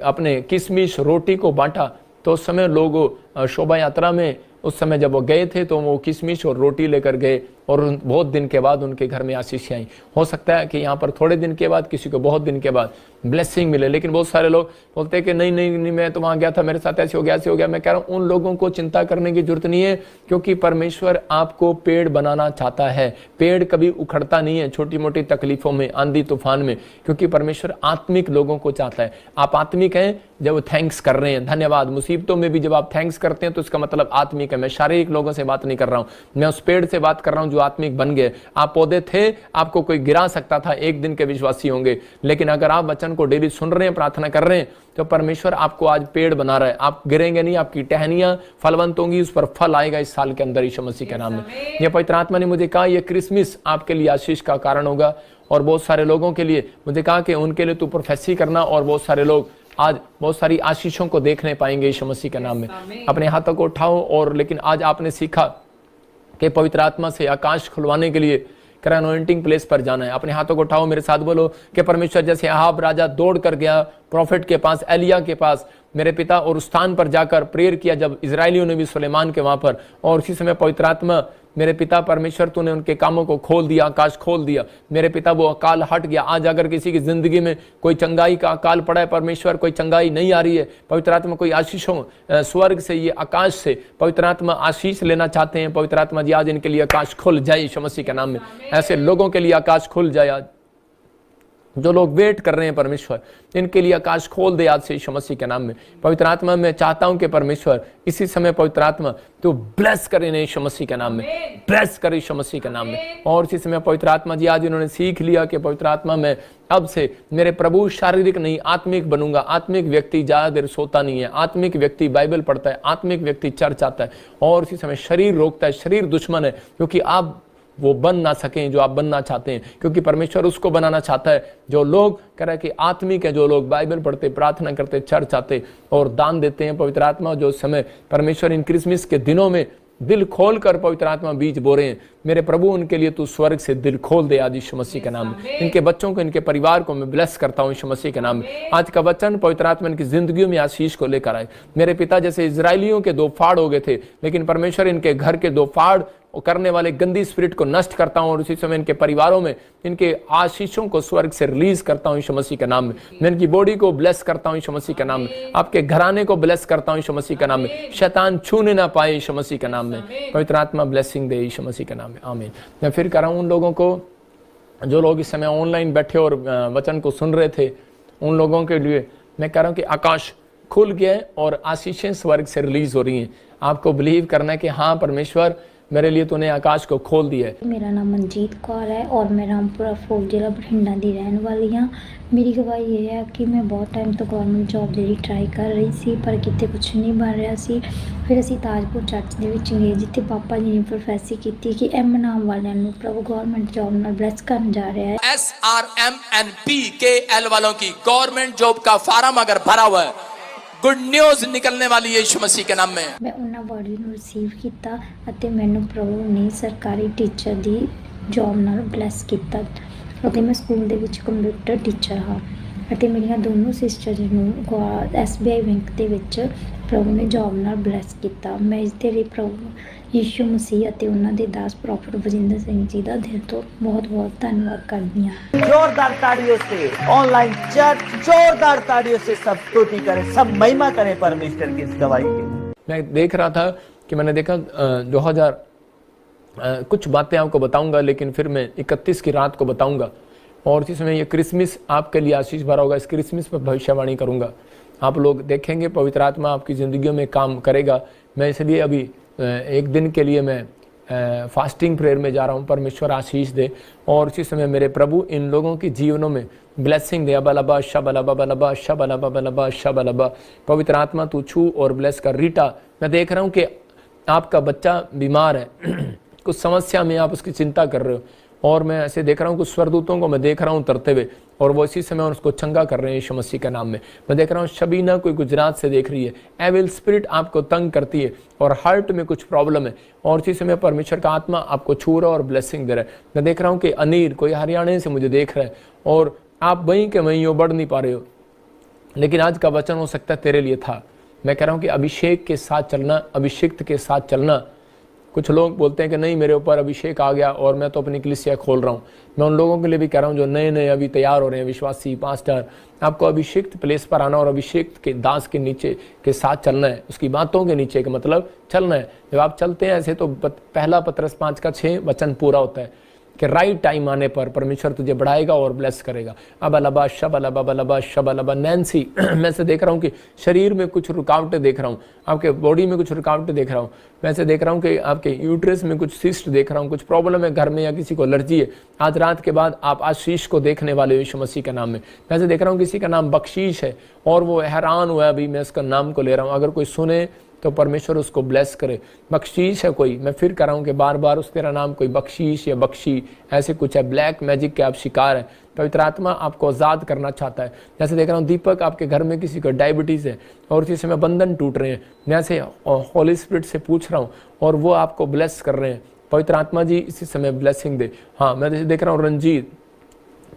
अपने किशमिश रोटी को बांटा तो उस समय लोग शोभा यात्रा में उस समय जब वो गए थे तो वो किशमिश और रोटी लेकर गए और बहुत दिन के बाद उनके घर में आशीष आई। हो सकता है कि यहाँ पर थोड़े दिन के बाद, किसी को बहुत दिन के बाद ब्लेसिंग मिले, लेकिन बहुत सारे लोग बोलते हैं कि नहीं नहीं नहीं मैं तो वहाँ गया था, मेरे साथ ऐसे हो गया, ऐसे हो गया। मैं कह रहा हूँ उन लोगों को चिंता करने की जरूरत नहीं है, क्योंकि परमेश्वर आपको पेड़ बनाना चाहता है। पेड़ कभी उखड़ता नहीं है छोटी मोटी तकलीफों में, आंधी तूफान में, क्योंकि परमेश्वर आत्मिक लोगों को चाहता है। आप आत्मिक हैं जब थैंक्स कर रहे हैं, धन्यवाद। मुसीबतों में भी जब आप थैंक्स करते हैं तो इसका मतलब आत्मिक है। मैं शारीरिक लोगों से बात नहीं कर रहा हूँ, मैं उस पेड़ से बात कर रहा हूँ जो आत्मिक बन गए। आप पौधे थे, आपको कोई गिरा सकता था, एक दिन के विश्वासी होंगे, लेकिन अगर आप वचन को डेली सुन रहे हैं, प्रार्थना कर रहे हैं, तो परमेश्वर आपको आज पेड़ बना रहा है। आप गिरेंगे नहीं, आपकी टहनियां फलवंत होंगी, उस पर फल आएगा इस साल के अंदर यीशु मसीह के नाम में। यह पवित्र आत्मा ने मुझे कहा यह क्रिसमस आपके लिए आशीष का कारण होगा। और बहुत सारे लोगों के लिए मुझे कहा कि उनके लिए तू प्रोफेसी करना, और बहुत सारे लोग आज बहुत सारी आशीषों को देखने पाएंगे यीशु मसीह के नाम में। अपने हाथों को उठाओ। और लेकिन आज आपने सीखा कि पवित्र आत्मा से आकाश खुलवाने के लिए अनॉइंटिंग प्लेस पर जाना है। अपने हाथों को उठाओ, मेरे साथ बोलो कि परमेश्वर जैसे आहाब राजा दौड़ कर गया प्रॉफिट के पास, एलिया के पास, मेरे पिता, और उस स्थान पर जाकर प्रेयर किया जब इजरायलियों ने भी सुलेमान के वहां पर, और उसी समय पवित्र आत्मा मेरे पिता परमेश्वर तूने उनके कामों को खोल दिया, आकाश खोल दिया मेरे पिता, वो अकाल हट गया। आज अगर किसी की जिंदगी में कोई चंगाई का अकाल पड़ा है, परमेश्वर कोई चंगाई नहीं आ रही है, पवित्र आत्मा कोई आशीषों स्वर्ग से, ये आकाश से पवित्र आत्मा आशीष लेना चाहते हैं, पवित्र आत्मा जी आज इनके लिए आकाश खुल जाए यीशु मसीह के नाम में। ऐसे लोगों के लिए आकाश खुल जाए आज। जो लोग वेट कर रहे हैं परमेश्वर, इनके लिए आकाश खोल दे आज से यीशु मसीह के नाम में। पवित्र आत्मा, मैं चाहता हूं कि परमेश्वर इसी समय पवित्र आत्मा तो ब्लेस करे यीशु मसीह के नाम में, ब्लेस करे यीशु मसीह के नाम में। और इसी समय पवित्र आत्मा जी, आज इन्होंने सीख लिया कि पवित्र आत्मा मैं अब से मेरे प्रभु शारीरिक नहीं आत्मिक बनूंगा। आत्मिक व्यक्ति ज्यादा देर सोता नहीं है, आत्मिक व्यक्ति बाइबल पढ़ता है, आत्मिक व्यक्ति चर्च आता है। और इसी समय शरीर रोकता है, शरीर दुश्मन है, क्योंकि आप वो बन ना सकें जो आप बनना चाहते हैं, क्योंकि परमेश्वर उसको बनाना चाहता है जो लोग कह रहे हैं कि आत्मिक है, जो लोग बाइबल पढ़ते, प्रार्थना करते, चर्च आते और दान देते हैं। पवित्र आत्मा जो समय परमेश्वर इन क्रिसमस के दिनों में दिल खोल कर पवित्र आत्मा बीज बो रहे हैं, मेरे प्रभु उनके लिए तू स्वर्ग से दिल खोल दे आज यीशु मसीह के नाम में। इनके बच्चों को, इनके परिवार को मैं ब्लेस करता हूं यीशु मसीह के नाम में। आज का वचन पवित्र आत्मा इनकी जिंदगियों में आशीष को लेकर आए। मेरे पिता जैसे इजरायलियों के 2 फाड़ हो गए थे, लेकिन परमेश्वर इनके घर के 2 फाड़ करने वाले गंदी स्पिरिट को नष्ट करता हूं और उसी समय इनके परिवारों में इनके आशीषों को स्वर्ग से रिलीज करता हूं यीशु मसीह के नाम में। मैं इनकी बॉडी को ब्लेस करता हूं यीशु मसीह के नाम में, आपके घराने को ब्लेस करता हूं यीशु मसीह के नाम में, शैतान छूने ना पाए यीशु मसीह के नाम में। पवित्र आत्मा ब्लेसिंग दे यीशु मसीह के नाम में, आमीन। मैं फिर कह रहा हूं उन लोगों को जो लोग इस समय ऑनलाइन बैठे और वचन को सुन रहे थे, उन लोगों के लिए मैं कह रहा हूं कि आकाश खुल गया है और आशीषें स्वर्ग से रिलीज हो रही हैं। आपको बिलीव करना है कि हाँ परमेश्वर मेरे लिए तूने आकाश को खोल दिया है। मेरा नाम मनजीत कौर है और मैं रामपुरा फोर्ट जिला बठिंडा की रहने वाली हाँ। मेरी गवाही ये है कि मैं बहुत टाइम तो गवर्नमेंट जॉब जी ट्राई कर रही सी, पर कितने कुछ नहीं बन रहा सी। फिर असी ताजपुर चर्च के गए, जिथे पापा जी ने प्रोफेसी की कि एम नाम वालों को प्रभु गवर्नमेंट जॉब में ब्लेस करने जा रहा है। SRMNPKL वालों की गवर्नमेंट जॉब का फार्म अगर भरा हुआ है, गुड न्यूज़ निकलने वाली है यीशु मसीह के नाम में। मैं उन्होंने वर्ड ਨੂੰ रिसीव किया ਅਤੇ ਮੈਨੂੰ ਪ੍ਰਭੂ ਨੇ ਸਰਕਾਰੀ ਟੀਚਰ ਦੀ ਜੌਬ ਨਾਲ ਬਲੈਸ ਕੀਤਾ ਅਤੇ ਮੈਂ ਸਕੂਲ ਦੇ ਵਿੱਚ ਕੰਪਿਊਟਰ ਟੀਚਰ ਹਾਂ ਅਤੇ ਮੇਰੀਆਂ ਦੋਨੋਂ ਸਿਸਟਰਸ ਨੂੰ SBI ਬੈਂਕ ਦੇ ਵਿੱਚ ਪ੍ਰਭੂ ਨੇ ਜੌਬ ਨਾਲ ਬਲੈਸ ਕੀਤਾ। ਮੈਂ ਇਸ ਦੇ ਲਈ ਪ੍ਰਭੂ ਯੀਸ਼ੂ ਮਸੀਹ ਅਤੇ ਉਹਨਾਂ ਦੇ ਦਾਸ ਪ੍ਰੋਫੈਟ ਬਜਿੰਦਰ ਸਿੰਘ ਜੀ ਦਾ ਦਿਲ ਤੋਂ ਬਹੁਤ-ਬਹੁਤ ਧੰਨਵਾਦ ਕਰਦੀ ਹਾਂ। जोरदार ताड़ियों से ऑनलाइन चर्च जोरदार ताड़ियों से सब स्तुति करें, सब महिमा करें परमेश्वर की इस गवाही की। मैं देख रहा था कि मैंने देखा 2000 कुछ बातें आपको बताऊंगा, लेकिन फिर मैं 31 की रात को बताऊंगा। और इसी समय ये क्रिसमस आपके लिए आशीष भरा होगा। इस क्रिसमस पर भविष्यवाणी करूंगा, आप लोग देखेंगे पवित्र आत्मा आपकी ज़िंदगियों में काम करेगा। मैं इसलिए अभी एक दिन के लिए मैं फास्टिंग प्रेयर में जा रहा हूँ, परमेश्वर आशीष दे। और इसी समय मेरे प्रभु इन लोगों की जीवनों में ब्लेसिंग दे। अबलबा शबलबा बलबा शबलबा बलबा शबलबा। पवित्र आत्मा तू छू और ब्लेस कर। रीटा, मैं देख रहा हूँ कि आपका बच्चा बीमार है, कुछ समस्या में आप उसकी चिंता कर रहे हो, और मैं ऐसे देख रहा हूँ कुछ स्वरदूतों को मैं देख रहा हूँ उतरते हुए, और वो इसी समय उसको चंगा कर रहे हैं यीशु मसीह के नाम में। मैं देख रहा हूँ शबीना कोई गुजरात से देख रही है, एविल स्पिरिट आपको तंग करती है और हार्ट में कुछ प्रॉब्लम है, और इसी समय परमेश्वर का आत्मा आपको छू रहा है और ब्लेसिंग दे रहा है। मैं देख रहा हूँ कि अनीर कोई हरियाणा से मुझे देख रहा है, और आप वहीं के वहीं हो, बढ़ नहीं पा रहे हो, लेकिन आज का वचन हो सकता है तेरे लिए था। मैं कह रहा हूँ कि अभिषेक के साथ चलना, अभिषिक्त के साथ चलना। कुछ लोग बोलते हैं कि नहीं मेरे ऊपर अभिषेक आ गया और मैं तो अपनी कलीसिया खोल रहा हूँ। मैं उन लोगों के लिए भी कह रहा हूँ जो नए नए अभी तैयार हो रहे हैं, विश्वासी पास्टर, आपको अभिषेक प्लेस पर आना और अभिषेक के दास के नीचे के साथ चलना है, उसकी बातों के नीचे का मतलब चलना है। जब आप चलते हैं ऐसे तो पहला पत्रस 5:6 वचन पूरा होता है कि राइट टाइम आने पर परमेश्वर तुझे बढ़ाएगा और ब्लेस करेगा। अब अलबा शब अलबा बलबा शब अलबा। नैन्सी, मैं से देख रहा हूँ कि शरीर में कुछ रुकावटें देख रहा हूँ, आपके बॉडी में कुछ रुकावटें देख रहा हूँ। मैं से देख रहा हूँ कि आपके यूट्रस में कुछ सिस्ट देख रहा हूँ, कुछ प्रॉब्लम है घर में या किसी को एलर्जी है। आज रात के बाद आप आशीष को देखने वाले हो यीशु मसीह के नाम में। मैं से देख रहा हूँ किसी का नाम बख्शीश है और वो हैरान हुआ अभी मैं इसका नाम को ले रहा हूँ। अगर कोई सुने तो परमेश्वर उसको ब्लेस करे। बख्शीश है कोई, मैं फिर कह रहा हूँ कि बार बार उस तेरा नाम कोई बख्शीश या बख्शी ऐसे कुछ है, ब्लैक मैजिक के आप शिकार हैं। पवित्र आत्मा आपको आज़ाद करना चाहता है। जैसे देख रहा हूँ दीपक, आपके घर में किसी को डायबिटीज़ है और इसी समय बंधन टूट रहे हैं, मैं ऐसे होली स्पिरिट से पूछ रहा हूँ और वो आपको ब्लेस कर रहे हैं। पवित्र आत्मा जी इसी समय ब्लेसिंग दे। हाँ, मैं जैसे देख रहा हूँ रंजीत,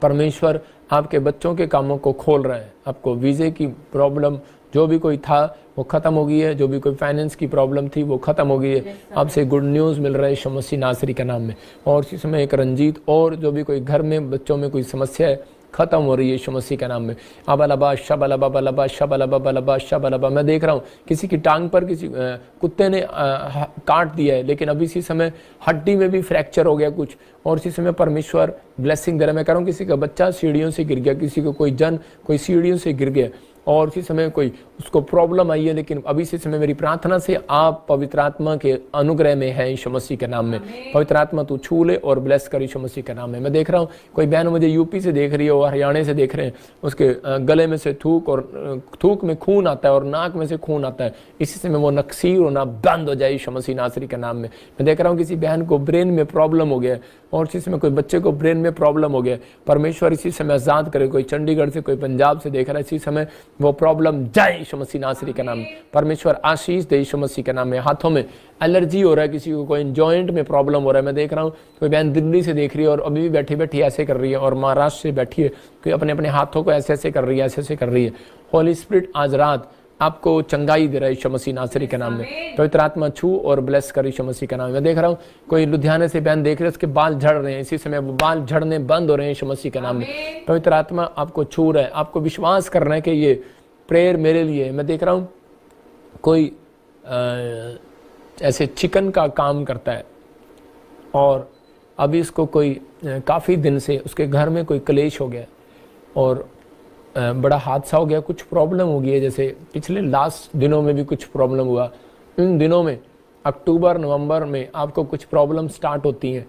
परमेश्वर आपके बच्चों के कामों को खोल रहा है। आपको वीज़े की प्रॉब्लम जो भी कोई था वो ख़त्म हो गई है, जो भी कोई फाइनेंस की प्रॉब्लम थी वो ख़त्म हो गई है। आपसे गुड न्यूज़ मिल रहा है यीशु मसीह नासरी के नाम में। और इसी समय एक रंजीत, और जो भी कोई घर में बच्चों में कोई समस्या है खत्म हो रही है यीशु मसीह के नाम में। अबलबा शबलबा बलबा शबलबा बलबा शबलबा। मैं देख रहा हूँ किसी की टांग पर किसी कुत्ते ने काट दिया है, लेकिन अभी इसी समय हड्डी में भी फ्रैक्चर हो गया कुछ, और इसी समय परमेश्वर ब्लेसिंग दे रहा है। मैं कह रहा हूँ किसी का बच्चा सीढ़ियों से गिर गया, किसी को कोई सीढ़ियों से गिर गया, और इसी समय कोई उसको प्रॉब्लम आई है, लेकिन अभी इसी समय मेरी प्रार्थना से आप पवित्र आत्मा के अनुग्रह में है यीशु मसीह के नाम में। पवित्र आत्मा तू छू ले और ब्लेस कर यीशु मसीह के नाम में। मैं देख रहा हूँ कोई बहन मुझे यूपी से देख रही है और हरियाणा से देख रहे हैं, उसके गले में से थूक में खून आता है और नाक में से खून आता है, इसी समय वो नक्सीर होना बंद हो जाए यीशु मसीह नासरी के नाम में। मैं देख रहा हूँ किसी बहन को ब्रेन में प्रॉब्लम हो गया, और इसी समय कोई बच्चे को ब्रेन में प्रॉब्लम हो गया, परमेश्वर इसी समय आजाद करे। कोई चंडीगढ़ से कोई पंजाब से देख रहा है, इसी समय वो प्रॉब्लम जाए यीशु मसीह नासरी का नाम। परमेश्वर आशीष दे यीशु मसीह के नाम में। हाथों में एलर्जी हो रहा है, किसी को कोई जॉइंट में प्रॉब्लम हो रहा है। मैं देख रहा हूँ कोई बहन दिल्ली से देख रही है और अभी भी बैठी बैठी ऐसे कर रही है, और महाराष्ट्र से बैठी है, कोई अपने अपने हाथों को ऐसे ऐसे कर रही है, ऐसे ऐसे कर रही है। होली स्पिरिट आज रात आपको चंगाई दे रहा है यीशु मसीह नासरी के नाम में। पवित्र आत्मा छू और ब्लेस कर यीशु मसीह के नाम में। मैं देख रहा हूँ कोई लुधियाने से बहन देख रहे हैं, उसके बाल झड़ रहे हैं, इसी समय वो बाल झड़ने बंद हो रहे हैं यीशु मसीह के नाम में। पवित्र आत्मा आपको छू रहा है, आपको विश्वास करना है कि ये प्रेयर मेरे लिए। मैं देख रहा हूँ कोई ऐसे चिकन का काम करता है, और अभी इसको कोई काफ़ी दिन से उसके घर में कोई क्लेश हो गया और बड़ा हादसा हो गया, कुछ प्रॉब्लम हो गई है। जैसे पिछले लास्ट दिनों में भी कुछ प्रॉब्लम हुआ, इन दिनों में अक्टूबर नवंबर में आपको कुछ प्रॉब्लम स्टार्ट होती हैं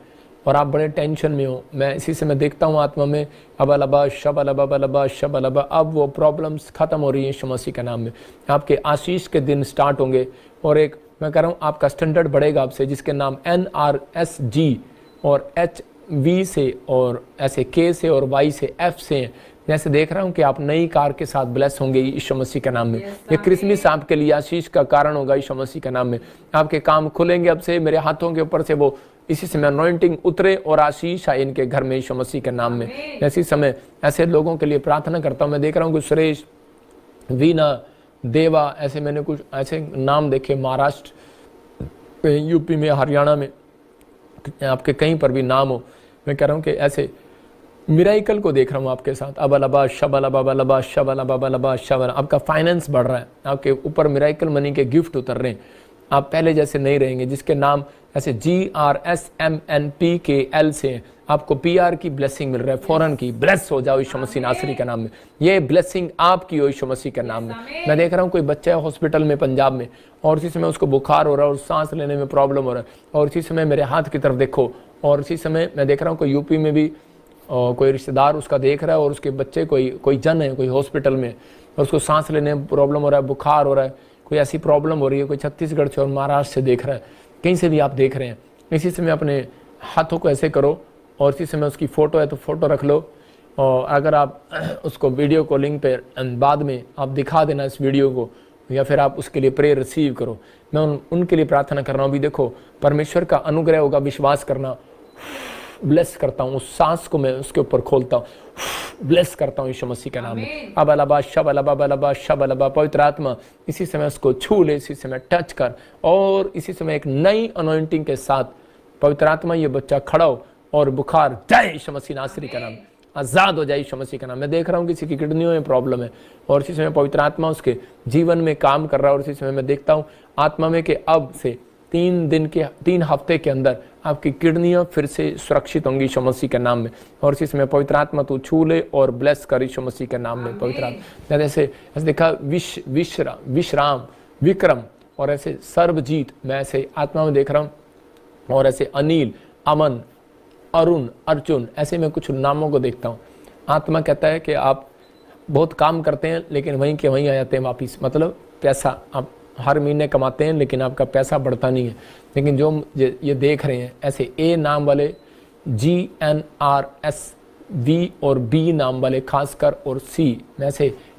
और आप बड़े टेंशन में हो। मैं इसी से मैं देखता हूँ आत्मा में अबलबा शबलबा बलबा शबलबा, अब वो प्रॉब्लम्स खत्म हो रही हैं यीशु मसीह के नाम में। आपके आशीष के दिन स्टार्ट होंगे, और एक मैं कह रहा हूँ आपका स्टैंडर्ड बढ़ेगा आपसे, जिसके नाम NRSG और HV से और ऐसे K से और Y से F से हैं। मैं ऐसे देख रहा हूँ कि आप नई कार के साथ ब्लेस होंगे यीशु मसीह के नाम में। ये क्रिसमस आपके लिए आशीष का कारण होगा यीशु मसीह के नाम में। आपके काम खुलेंगे अब से, मेरे हाथों के ऊपर से वो इसी समय अनॉइंटिंग उतरे और आशीष आए इनके घर में यीशु मसीह के नाम में। इसी समय ऐसे लोगों के लिए प्रार्थना करता हूँ। मैं देख रहा हूँ कि सुरेश, वीना, देवा, ऐसे मैंने कुछ ऐसे नाम देखे महाराष्ट्र, यूपी में, हरियाणा में, आपके कहीं पर भी नाम हो। मैं कह रहा हूँ कि ऐसे मिराइकल को देख रहा हूँ आपके साथ। अबलबा शबलबा बलबा शबलबा बलबा शबल। आपका फाइनेंस बढ़ रहा है, आपके ऊपर मिराइकल मनी के गिफ्ट उतर रहे हैं, आप पहले जैसे नहीं रहेंगे। जिसके नाम ऐसे GRSMNPKL से आपको PR की ब्लेसिंग मिल रहा है, फॉरेन की। ब्लेस हो जाओ यीशु मसीह नासरी के नाम में। ये ब्लेसिंग आपकी हो यीशु मसीह के नाम में। मैं देख रहा हूँ कोई बच्चा है हॉस्पिटल में पंजाब में, और इसी समय उसको बुखार हो रहा है और सांस लेने में प्रॉब्लम हो रहा है, और इसी समय मेरे हाथ की तरफ देखो। और इसी समय मैं देख रहा हूँ कोई यूपी में भी और कोई रिश्तेदार उसका देख रहा है, और उसके बच्चे कोई जन है कोई हॉस्पिटल में, और उसको सांस लेने में प्रॉब्लम हो रहा है, बुखार हो रहा है, कोई ऐसी प्रॉब्लम हो रही है। कोई छत्तीसगढ़ से और महाराष्ट्र से देख रहा है, कहीं से भी आप देख रहे हैं। इसी समय अपने हाथों को ऐसे करो, और इसी समय उसकी फ़ोटो है तो फ़ोटो रख लो, और अगर आप उसको वीडियो कॉलिंग पे बाद में आप दिखा देना इस वीडियो को, या फिर आप उसके लिए प्रेयर रिसीव करो। मैं उनके लिए प्रार्थना कर रहा हूँ। अभी देखो परमेश्वर का अनुग्रह होगा, विश्वास करना। ब्लेस करता हूँ उस सांस को, मैं उसके ऊपर खोलता हूँ, ब्लेस करता हूँ यीशु मसीह के नाम में। अबलबा शबलबा बलबा शबलबा। पवित्र आत्मा इसी समय उसको छू ले, इसी समय टच कर, और इसी समय एक नई अनॉइंटिंग के साथ पवित्र आत्मा ये बच्चा खड़ा हो, और बुखार जाए यीशु मसीह नासरी का नाम, आज़ाद हो जाए यीशु मसीह का नाम। मैं देख रहा हूँ किसी की किडनियों में प्रॉब्लम है, और इसी समय पवित्र आत्मा उसके जीवन में काम कर रहा है। और इसी समय मैं देखता हूँ आत्मा में कि अब से 3 हफ्ते के अंदर आपकी किडनियां फिर से सुरक्षित होंगी यीशु मसीह के नाम में। और इसी समय पवित्र आत्मा तू छू ले और ब्लेस कर यीशु मसीह के नाम में। पवित्र आत्मा ऐसे देखा विश्राम, विक्रम और ऐसे सर्वजीत, मैं ऐसे आत्मा में देख रहा हूँ। और ऐसे अनिल, अमन, अरुण, अर्जुन, ऐसे मैं कुछ नामों को देखता हूँ। आत्मा कहता है कि आप बहुत काम करते हैं लेकिन वहीं के वहीं आ जाते हैं वापिस। मतलब पैसा आप हर महीने कमाते हैं लेकिन आपका पैसा बढ़ता नहीं है। लेकिन जो ये देख रहे हैं ऐसे A नाम वाले, GNRSV और B नाम वाले खासकर, और C, मैं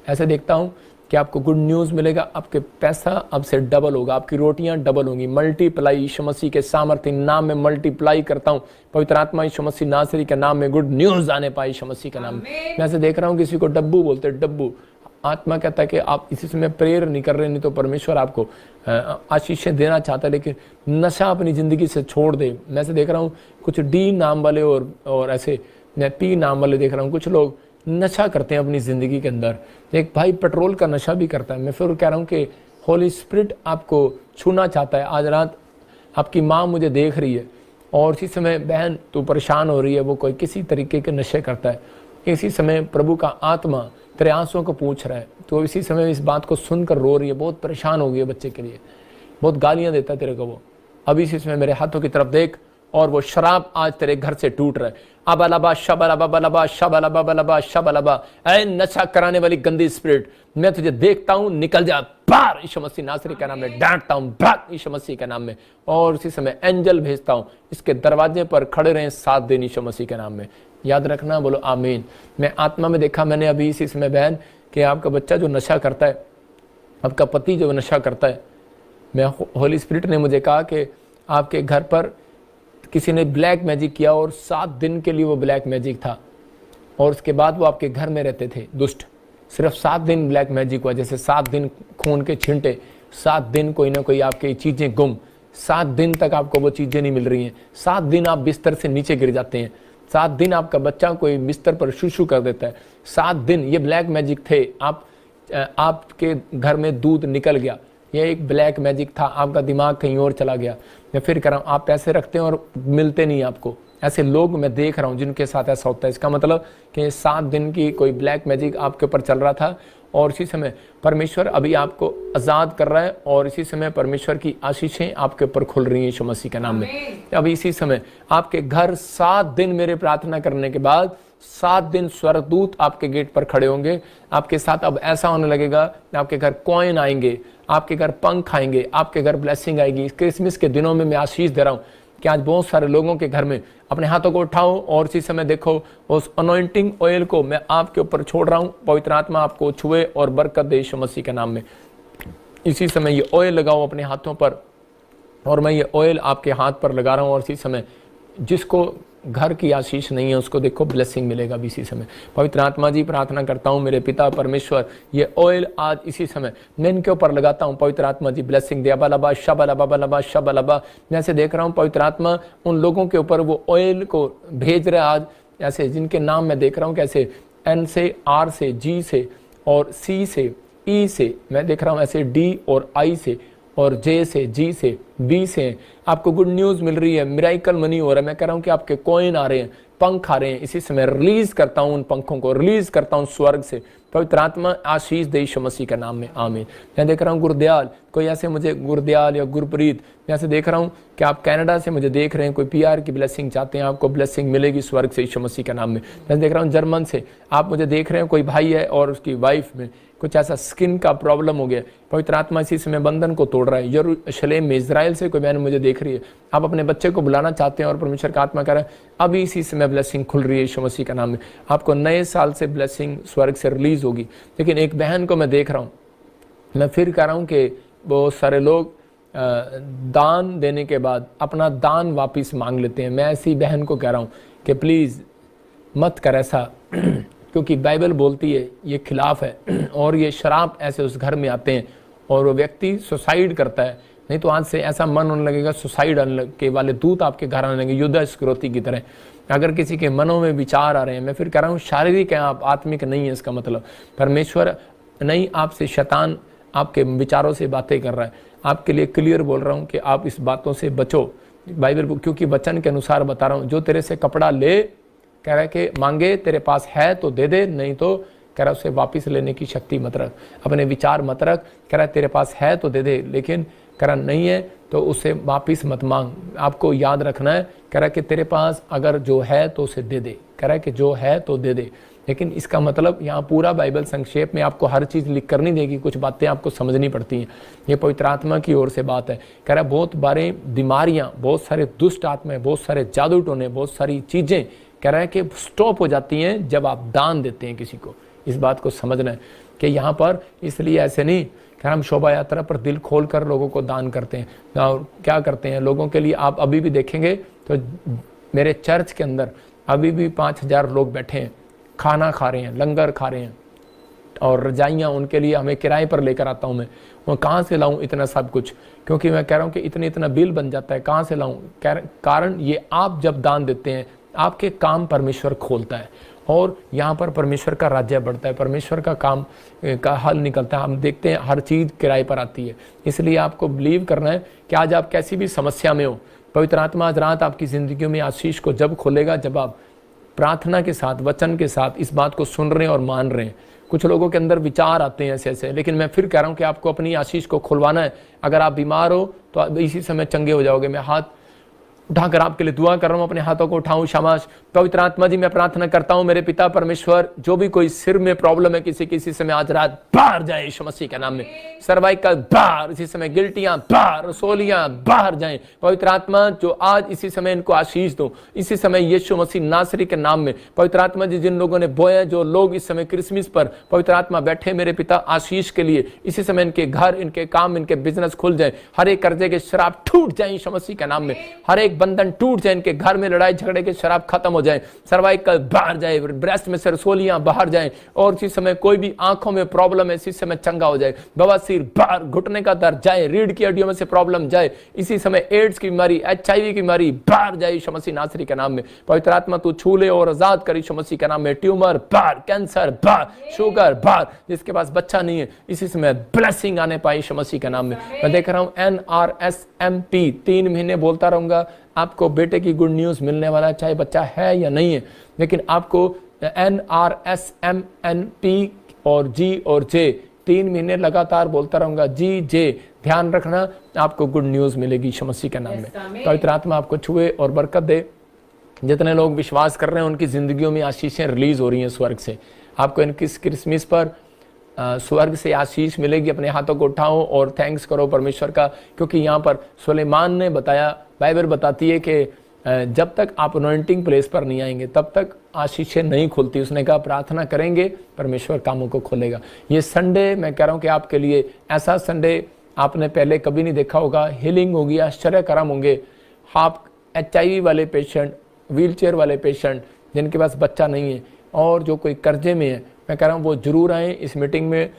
ऐसे देखता हूँ कि आपको गुड न्यूज़ मिलेगा। आपके पैसा अब से डबल होगा, आपकी रोटियां डबल होंगी। मल्टीप्लाई यीशु मसीह के सामर्थ्य नाम में मल्टीप्लाई करता हूँ। पवित्र आत्मा यीशु मसीह नासरी के नाम में गुड न्यूज़ आने पाए यीशु मसीह के नाम में। मैं ऐसे देख रहा हूँ किसी को डब्बू बोलते, डब्बू। आत्मा कहता है कि आप इसी समय प्रेयर नहीं कर रहे, नहीं तो परमेश्वर आपको आशीषें देना चाहता है, लेकिन नशा अपनी ज़िंदगी से छोड़ दे। मैं ऐसे देख रहा हूँ कुछ D नाम वाले और ऐसे मैं P नाम वाले देख रहा हूँ। कुछ लोग नशा करते हैं अपनी ज़िंदगी के अंदर। एक भाई पेट्रोल का नशा भी करता है। मैं फिर कह रहा हूँ कि होली स्पिरिट आपको छूना चाहता है। आज रात आपकी माँ मुझे देख रही है और इसी समय बहन तू परेशान हो रही है, वो कोई किसी तरीके के नशे करता है। इसी समय प्रभु का आत्मा तेरे आंसुओं को पूछ रहा है, तो इसी समय इस बात को सुनकर रो रही है, बहुत परेशान हो गई है बच्चे के लिए, बहुत गालियाँ देता है तेरे को वो। अभी इसी समय मेरे हाथों की तरफ देख और वो शराब आज तेरे घर से टूट रहा है। अबलबा शबलबा बलबा शबलबा बलबा शबलबा, ऐ नशा कराने वाली गंदी स्पिरिट, मैं तुझे देखता हूँ, निकल जा बाहर यीशु मसीह नासरी के नाम में। डांटता हूँ भाग यीशु मसीह के नाम में। और उसी समय एंजल भेजता हूँ, इसके दरवाजे पर खड़े रहें 7 दिन यीशु मसीह के नाम में। याद रखना, बोलो आमीन। मैं आत्मा में देखा मैंने अभी इसी समय बहन कि आपका बच्चा जो नशा करता है, आपका पति जो नशा करता है, मैं होली स्पिरिट ने मुझे कहा कि आपके घर पर किसी ने ब्लैक मैजिक किया और 7 दिन के लिए वो ब्लैक मैजिक था और उसके बाद वो आपके घर में रहते थे दुष्ट। सिर्फ 7 दिन ब्लैक मैजिक हुआ, जैसे 7 दिन खून के छिंटे, 7 दिन कोई ना कोई आपकी चीज़ें गुम, 7 दिन तक आपको वो चीज़ें नहीं मिल रही हैं, 7 दिन आप बिस्तर से नीचे गिर जाते हैं, 7 दिन आपका बच्चा कोई बिस्तर पर शूशू कर देता है, 7 दिन ये ब्लैक मैजिक थे। आपके घर में दूध निकल गया, यह एक ब्लैक मैजिक था। आपका दिमाग कहीं और चला गया। मैं फिर कह रहा हूँ, आप पैसे रखते हैं और मिलते नहीं आपको। ऐसे लोग मैं देख रहा हूँ जिनके साथ ऐसा होता है। इसका मतलब कि 7 दिन की कोई ब्लैक मैजिक आपके ऊपर चल रहा था और इसी समय परमेश्वर अभी आपको आज़ाद कर रहा है और इसी समय परमेश्वर की आशीषें आपके ऊपर खुल रही हैं यीशु मसीह के नाम में। अभी इसी समय आपके घर 7 दिन मेरे प्रार्थना करने के बाद 7 दिन स्वर्गदूत आपके गेट पर खड़े होंगे। आपके साथ अब ऐसा होने लगेगा, आपके घर कॉइन आएंगे, आपके घर पंख आएंगे, आपके घर ब्लेसिंग आएगी। इस क्रिसमस के दिनों में मैं आशीष दे रहा हूँ कि आज बहुत सारे लोगों के घर में अपने हाथों को उठाओ और इसी समय देखो उस अनॉइंटिंग ऑयल को मैं आपके ऊपर छोड़ रहा हूँ। पवित्र आत्मा आपको छुए और बरकत दे यीशु मसीह के नाम में। इसी समय ये ऑयल लगाओ अपने हाथों पर और मैं ये ऑयल आपके हाथ पर लगा रहा हूँ और इसी समय जिसको घर की आशीष नहीं है उसको देखो ब्लेसिंग मिलेगा भी इसी समय। पवित्र आत्मा जी प्रार्थना करता हूँ मेरे पिता परमेश्वर, ये ऑयल आज इसी समय मैं इनके ऊपर लगाता हूँ। पवित्र आत्मा जी ब्लेसिंग दे। अबलबा शबलबा बलबा शबलबा, मैं ऐसे देख रहा हूँ पवित्र आत्मा उन लोगों के ऊपर वो ऑयल को भेज रहा है आज, ऐसे जिनके नाम मैं देख रहा हूँ कैसे N से, R से, G से और C से, E से, मैं देख रहा हूँ ऐसे D और I से और J से, G से, B से। आपको गुड न्यूज़ मिल रही है, मिराइकल मनी हो रहा है। मैं कह रहा हूँ कि आपके कॉइन आ रहे हैं, पंख आ रहे हैं। इसी समय रिलीज करता हूँ उन पंखों को, रिलीज करता हूँ स्वर्ग से। पवित्र आत्मा आशीष दे यीशु मसीह के नाम में, आमीन। मैं देख रहा हूँ गुरदयाल, कोई ऐसे मुझे गुरदयाल या गुरप्रीत, मैं ऐसे देख रहा हूँ कि आप कनाडा से मुझे देख रहे हैं, कोई PR की ब्लेसिंग चाहते हैं, आपको ब्लेसिंग मिलेगी स्वर्ग से यीशु मसीह के नाम में। मैं देख रहा हूँ जर्मन से आप मुझे देख रहे हैं, कोई भाई है और उसकी वाइफ में कुछ ऐसा स्किन का प्रॉब्लम हो गया। पवित्र आत्मा इसी समय बंधन को तोड़ रहा है। यरूशलेम में इजराइल से कोई बहन मुझे देख रही है, आप अपने बच्चे को बुलाना चाहते हैं और परमेश्वर का आत्मा कह रहा है अभी इसी समय ब्लेसिंग खुल रही है यीशु मसीह का नाम में। आपको नए साल से ब्लेसिंग स्वर्ग से रिलीज होगी। लेकिन एक बहन को मैं देख रहा हूँ, मैं फिर कह रहा हूँ कि बहुत सारे लोग दान देने के बाद अपना दान वापस मांग लेते हैं। मैं ऐसी बहन को कह रहा हूँ कि प्लीज़ मत कर ऐसा, क्योंकि बाइबल बोलती है ये खिलाफ है और ये शराब ऐसे उस घर में आते हैं और वो व्यक्ति सुसाइड करता है। नहीं तो आज से ऐसा मन होने लगेगा, सुसाइड के वाले दूत आपके घर आने लगेंगे युद्ध स्क्रोती की तरह। अगर किसी के मनों में विचार आ रहे हैं, मैं फिर कह रहा हूँ शारीरिक है, आप आत्मिक नहीं है। इसका मतलब परमेश्वर नहीं, आपसे शैतान आपके विचारों से बातें कर रहा है। आपके लिए क्लियर बोल रहा हूँ कि आप इस बातों से बचो बाइबल, क्योंकि वचन के अनुसार बता रहा हूँ। जो तेरे से कपड़ा ले, कह रहा है कि मांगे, तेरे पास है तो दे दे, नहीं तो कह रहा है उसे वापस लेने की शक्ति मत रख, अपने विचार मत रख। कह रहा है तेरे पास है तो दे दे, लेकिन कह रहा नहीं है तो उसे वापस मत मांग। आपको याद रखना है, कह रहा है कि तेरे पास अगर जो है तो उसे दे दे, कह रहा है कि जो है तो दे दे। लेकिन इसका मतलब यहाँ पूरा बाइबल संक्षेप में आपको हर चीज़ लिख कर नहीं देगी, कुछ बातें आपको समझनी पड़ती हैं। ये पवित्र आत्मा की ओर से बात है। कह रहा है बहुत बारे बीमारियाँ, बहुत सारे दुष्ट आत्माएं, बहुत सारे जादू टोने, बहुत सारी चीज़ें कह रहा है कि स्टॉप हो जाती हैं जब आप दान देते हैं किसी को। इस बात को समझना है कि यहाँ पर इसलिए ऐसे नहीं कि हम शोभा यात्रा पर दिल खोल कर लोगों को दान करते हैं। और क्या करते हैं लोगों के लिए, आप अभी भी देखेंगे तो मेरे चर्च के अंदर अभी भी 5000 लोग बैठे हैं, खाना खा रहे हैं, लंगर खा रहे हैं और रजाइयाँ उनके लिए हमें किराए पर लेकर आता हूँ मैं। और कहाँ से लाऊं इतना सब कुछ, क्योंकि मैं कह रहा हूँ कि इतना बिल बन जाता है, कहाँ से लाऊं। कारण ये आप जब दान देते हैं, आपके काम परमेश्वर खोलता है और यहाँ पर परमेश्वर का राज्य बढ़ता है, परमेश्वर का काम का हल निकलता है। हम देखते हैं हर चीज़ किराए पर आती है। इसलिए आपको बिलीव करना है कि आज आप कैसी भी समस्या में हो, पवित्र आत्मा आज रात आपकी ज़िंदगियों में आशीष को जब खोलेगा, जब आप प्रार्थना के साथ, वचन के साथ इस बात को सुन रहे हैं और मान रहे हैं। कुछ लोगों के अंदर विचार आते हैं ऐसे ऐसे, लेकिन मैं फिर कह रहा हूँ कि आपको अपनी आशीष को खुलवाना है। अगर आप बीमार हो तो आप इसी समय चंगे हो जाओगे। मैं हाथ उठाकर आपके लिए दुआ कर रहा हूँ, अपने हाथों को उठाऊं। शाबाश। पवित्र आत्मा जी, मैं प्रार्थना करता हूँ मेरे पिता परमेश्वर, जो भी कोई सिर में प्रॉब्लम है किसी समय, आज रात बाहर जाए यीशु मसीह के नाम में। सर्वाइकल बाहर, इसी समय गिल्टियां बाहर, रसोलियां बाहर जाएं। पवित्र आत्मा जो आज इसी समय इनको आशीष दो, इसी समय यीशु मसीह नासरी के नाम में। पवित्र आत्मा जी, जिन लोगों ने बोया, जो लोग इस समय क्रिसमस पर पवित्र आत्मा बैठे मेरे पिता आशीष के लिए, इसी समय इनके घर, इनके काम, इनके बिजनेस खुल जाए। हर एक कर्जे के शराब टूट जाए यीशु मसीह के नाम में। हर एक बंधन टूट जाए, इनके घर में लड़ाई झगड़े के शराब खत्म हो जाए। सर्वाइकल बाहर जाए, ब्रेस्ट में से रसोलियां बाहर जाएं। और इसी समय कोई भी आंखों में प्रॉब्लम है, इसी समय चंगा हो जाए। बवासीर बाहर, घुटने का दर्द जाए, रीढ़ की हड्डियों में से प्रॉब्लम जाए। इसी समय एड्स की बीमारी, HIV की बीमारी बाहर जाए यीशु मसीह नासरी के नाम में। पवित्र आत्मा तू छू ले और आजाद कर यीशु मसीह के नाम में। ट्यूमर बाहर, कैंसर बाहर, शुगर बाहर, जिसके पास बच्चा नहीं है इसी समय ब्लेसिंग आने पाए यीशु मसीह के नाम में। मैं देख रहा हूं NRSMP 3 महीने बोलता रहूंगा, आपको बेटे की गुड न्यूज मिलने वाला है, चाहे बच्चा है या नहीं है। लेकिन आपको NRSMNP और G और J 3 महीने लगातार बोलता रहूंगा, G J, ध्यान रखना, आपको गुड न्यूज मिलेगी यीशु मसीह के नाम में। पवित्र आत्मा आपको छुए और बरकत दे। जितने लोग विश्वास कर रहे हैं उनकी जिंदगियों में आशीषें रिलीज हो रही हैं स्वर्ग से। आपको इनकी क्रिसमस पर स्वर्ग से आशीष मिलेगी। अपने हाथों को उठाओ और थैंक्स करो परमेश्वर का, क्योंकि यहाँ पर सुलेमान ने बताया, बाइबल बताती है कि जब तक आप अनॉइंटिंग प्लेस पर नहीं आएंगे तब तक आशीषें नहीं खुलती। उसने कहा प्रार्थना करेंगे, परमेश्वर कामों को खोलेगा। ये संडे मैं कह रहा हूँ कि आपके लिए ऐसा संडे आपने पहले कभी नहीं देखा होगा। हीलिंग होगी, आश्चर्यकर्म होंगे। आप HIV वाले पेशेंट, व्हीलचेयर वाले पेशेंट, जिनके पास बच्चा नहीं है और जो कोई कर्जे में है, मैं कह रहा हूँ वो जरूर आएँ इस मीटिंग में।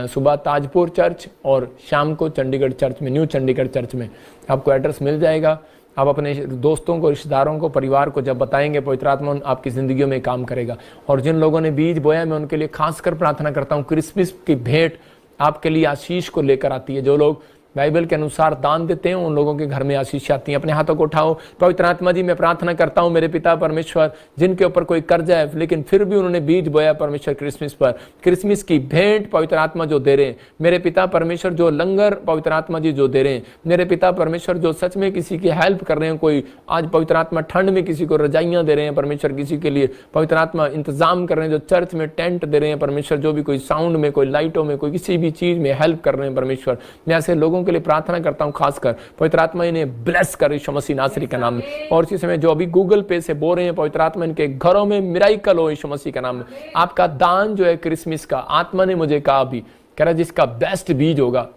सुबह ताजपुर चर्च और शाम को चंडीगढ़ चर्च में, न्यू चंडीगढ़ चर्च में। आपको एड्रेस मिल जाएगा। आप अपने दोस्तों को, रिश्तेदारों को, परिवार को जब बताएंगे, पवित्र आत्मा आपकी ज़िंदगियों में काम करेगा। और जिन लोगों ने बीज बोया, मैं उनके लिए खासकर प्रार्थना करता हूँ। क्रिसमस की भेंट आपके लिए आशीष को लेकर आती है। जो लोग बाइबल के अनुसार दान देते हैं उन लोगों के घर में आशीष आती है। अपने हाथों को उठाओ। पवित्र आत्मा जी, मैं प्रार्थना करता हूं मेरे पिता परमेश्वर, जिनके ऊपर कोई कर्जा है लेकिन फिर भी उन्होंने बीज बोया परमेश्वर क्रिसमस पर, क्रिसमस की भेंट पवित्र आत्मा जो दे रहे हैं मेरे पिता परमेश्वर, जो लंगर पवित्र आत्मा जी जो दे रहे हैं मेरे पिता परमेश्वर, जो सच में किसी की हेल्प कर रहे हैं। कोई आज पवित्र आत्मा ठंड में किसी को रजाइयाँ दे रहे हैं परमेश्वर, किसी के लिए पवित्र आत्मा इंतजाम कर रहे हैं, जो चर्च में टेंट दे रहे हैं परमेश्वर, जो भी कोई साउंड में, कोई लाइटों में, कोई किसी भी चीज़ में हेल्प कर रहे हैं परमेश्वर। मैं ऐसे लोगों के लिए प्रार्थना करता हूं, खासकर पवित्र आत्मा इन्हें ब्लेस कर यीशु मसीह नासरी का नाम में। और इसी समय जो अभी गूगल पे से बोल रहे हैं, पवित्र आत्मा इनके घरों में मिराइकल हो यीशु मसीह का नाम में। आपका दान जो है क्रिसमस का, आत्मा ने मुझे कहा भी, कह रहा जिसका बेस्ट बीज होगा,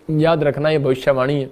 याद रखना ये भविष्यवाणी है,